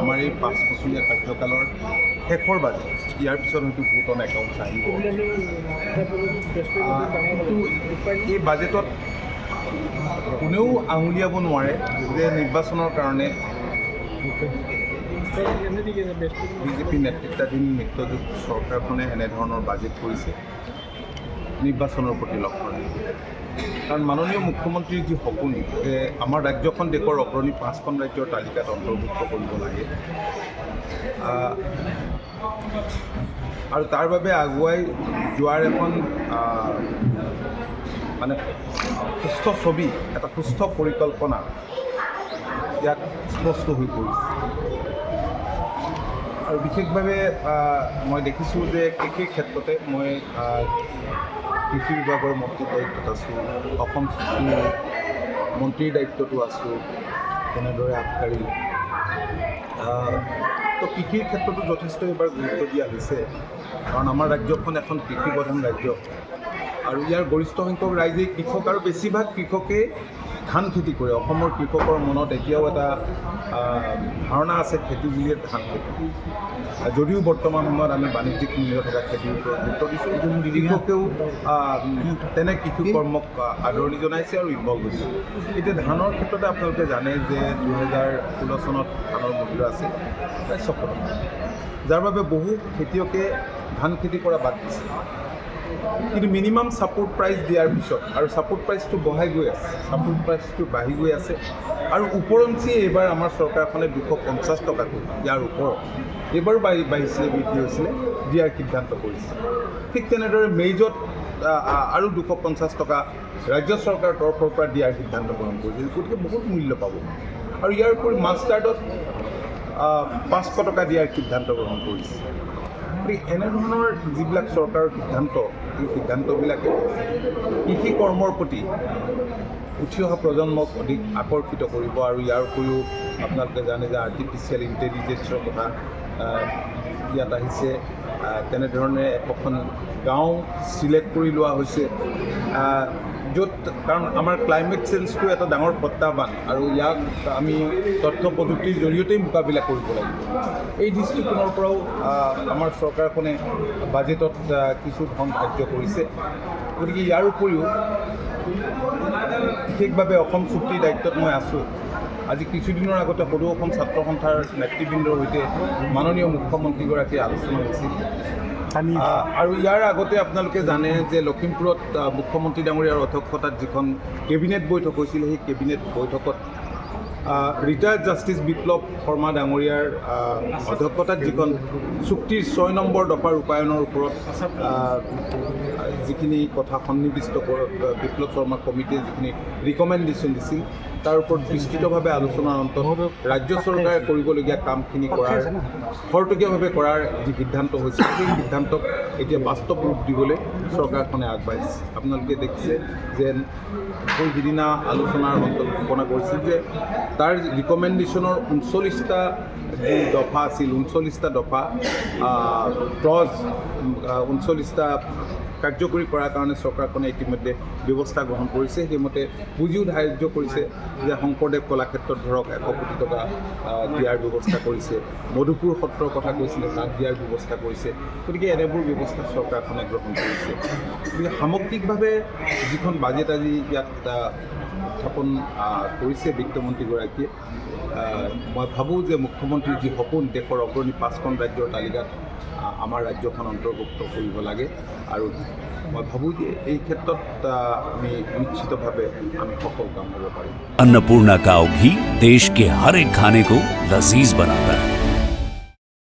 আমাৰ এই 5 বছৰীয়া কাৰ্যকালৰ শেষৰ বাজেট। ইয়াৰ পিছত হয়তো ভোট অন একাউণ্টছ আহিব। কিন্তু এই বাজেটত কোনেও আঙুলিয়াব নোৱাৰে যে নিৰ্বাচনৰ কাৰণে বিজেপি নেতৃত্বাধীন মিত্ৰজোঁট চৰকাৰখনে এনেধৰণৰ বাজেট কৰিছে নিৰ্বাচনৰ প্ৰতি লক্ষ্য ৰাখি। কাৰণ মাননীয় মুখ্যমন্ত্ৰীৰ যি সপোন যে আমাৰ ৰাজ্যখন দেশৰ অগ্ৰণী 5খন ৰাজ্যৰ তালিকাত অন্তৰ্ভুক্ত কৰিব লাগে আৰু তাৰ বাবে আগুৱাই যোৱাৰ এখন মানে সুস্থ ছবি, এটা সুস্থ পৰিকল্পনা ইয়াত স্পষ্ট হৈ পৰিছে। আৰু বিশেষভাৱে মই দেখিছোঁ যে কৃষিৰ ক্ষেত্ৰতে মই কৃষি বিভাগৰ মন্ত্ৰীৰ দায়িত্বত আছোঁ, অসম চুক্তিৰ মন্ত্ৰীৰ দায়িত্বতো আছোঁ, তেনেদৰে আবকাৰী। তো কৃষিৰ ক্ষেত্ৰতো যথেষ্ট এইবাৰ গুৰুত্ব দিয়া হৈছে, কাৰণ আমাৰ ৰাজ্যখন এখন কৃষি প্ৰধান ৰাজ্য আৰু ইয়াৰ গৰিষ্ঠ সংখ্যক ৰাইজেই কৃষক আৰু বেছিভাগ কৃষকেই ধান খেতি কৰে। অসমৰ কৃষকৰ মনত এতিয়াও এটা ধাৰণা আছে খেতি বুলিয়ে ধান খেতি, যদিও বৰ্তমান সময়ত আমি বাণিজ্যিক মূল্য থকা খেতিৰ ওপৰত গুৰুত্ব দিছোঁ। কৃষকেও তেনে কৃষি কৰ্মক আদৰণি জনাইছে আৰু ইনভল্ভ হৈছে। এতিয়া ধানৰ ক্ষেত্ৰতে আপোনালোকে জানে যে 2016 চনত ধানৰ মূল্য আছিল প্ৰায় 600 টকা, যাৰ বাবে বহু খেতিয়কে ধান খেতি কৰা বাদ দিছে। কিন্তু মিনিমাম ছাপোৰ্ট প্ৰাইচ দিয়াৰ পিছত আৰু ছাপোৰ্ট প্ৰাইচটো বঢ়াই গৈ আছে, ছাপোৰ্ট প্ৰাইচটো বাঢ়ি গৈ আছে আৰু ওপৰঞ্চি এইবাৰ আমাৰ চৰকাৰখনে 250 টকাকৈ ইয়াৰ ওপৰত এইবাৰো বাঢ়িছিলে, বৃদ্ধি হৈছিলে, দিয়াৰ সিদ্ধান্ত কৰিছে। ঠিক তেনেদৰে মেইজত আৰু 250 টকা ৰাজ্য চৰকাৰৰ তৰফৰ পৰা দিয়াৰ সিদ্ধান্ত গ্ৰহণ কৰিছিল, গতিকে বহুত মূল্য পাব। আৰু ইয়াৰ উপৰি মাষ্টাৰ্ডত 500 টকা দিয়াৰ সিদ্ধান্ত গ্ৰহণ কৰিছে। এনেধৰণৰ যিবিলাক চৰকাৰৰ সিদ্ধান্ত, এই সিদ্ধান্তবিলাকে কৃষি কৰ্মৰ প্ৰতি উঠি অহা প্ৰজন্মক অধিক আকৰ্ষিত কৰিব। আৰু ইয়াৰ উপৰিও আপোনালোকে জানে যে আৰ্টিফিচিয়েল ইণ্টেলিজেন্সৰ কথা ইয়াত আহিছে। তেনেধৰণে একোখন গাঁও চিলেক্ট কৰি লোৱা হৈছে, য'ত কাৰণ আমাৰ ক্লাইমেট চেঞ্জটো এটা ডাঙৰ প্ৰত্যাহ্বান আৰু ইয়াক আমি তথ্য প্ৰযুক্তিৰ জৰিয়তেই মোকাবিলা কৰিব লাগিব। এই দৃষ্টিকোণৰ পৰাও আমাৰ চৰকাৰখনে বাজেটত কিছু ধন ধাৰ্য কৰিছে। গতিকে ইয়াৰ উপৰিও বিশেষভাৱে অসম চুক্তিৰ দায়িত্বত মই আছোঁ। আজি কিছুদিনৰ আগতে সদৌ অসম ছাত্ৰ সন্থাৰ নেতৃবৃন্দৰ সৈতে মাননীয় মুখ্যমন্ত্ৰীগৰাকীৰ আলোচনা হৈছিল। আৰু ইয়াৰ আগতে আপোনালোকে জানে যে লখিমপুৰত মুখ্যমন্ত্ৰী ডাঙৰীয়াৰ অধ্যক্ষতাত যিখন কেবিনেট বৈঠক হৈছিল, সেই কেবিনেট বৈঠকত ৰিটায়াৰ্ড জাষ্টিছ বিপ্লৱ শৰ্মা ডাঙৰীয়াৰ অধ্যক্ষতাত যিখন চুক্তিৰ 6 নম্বৰ দফা ৰূপায়ণৰ ওপৰত যিখিনি কথা সন্নিৱিষ্ট বিপ্লৱ শৰ্মা কমিটিয়ে যিখিনি ৰিকমেণ্ডেশ্যন দিছিল, তাৰ ওপৰত বিস্তৃতভাৱে আলোচনাৰ অন্তত ৰাজ্য চৰকাৰে কৰিবলগীয়া কামখিনি খৰতকীয়াভাৱে কৰাৰ যি সিদ্ধান্ত হৈছিল, সেই সিদ্ধান্তক এতিয়া বাস্তৱ ৰূপ দিবলৈ চৰকাৰখনে আগবাঢ়িছে। আপোনালোকে দেখিছে যে সিদিনা আলোচনাৰ অন্তত ঘোষণা কৰিছিল যে তাৰ ৰিকমেণ্ডেশ্যনৰ 39টা যি দফা আছিল, 39টা দফা ক্লজ 39টা কাৰ্যকৰী কৰাৰ কাৰণে চৰকাৰখনে ইতিমধ্যে ব্যৱস্থা গ্ৰহণ কৰিছে। সেইমতে পুঁজিও ধাৰ্য কৰিছে যে শংকৰদেৱ কলাক্ষেত্ৰত ধৰক 100 কোটি টকা দিয়াৰ ব্যৱস্থা কৰিছে, মধুপুৰ সত্ৰৰ কথা কৈছিলে, তাত দিয়াৰ ব্যৱস্থা কৰিছে। গতিকে এনেবোৰ ব্যৱস্থা চৰকাৰখনে গ্ৰহণ কৰিছে। গতিকে সামগ্ৰিকভাৱে যিখন বাজেট আজি ইয়াত উত্থাপন কৰিছে বিত্তমন্ত্ৰীগৰাকীয়ে, মই ভাবোঁ যে মুখ্যমন্ত্ৰীৰ যি সপোন দেশৰ অগ্ৰণী 5খন ৰাজ্যৰ তালিকাত আমাৰ ৰাজ্যখন অন্তৰ্ভুক্ত কৰিব লাগে। আৰু मैं भावूँ कि এই ক্ষেত্ৰত আমি নিশ্চিতভাৱে আমি সফল কাম কৰিব পাৰিম। अन्नपूर्णा काव घी देश के हर एक खाने को लजीज बनाता है।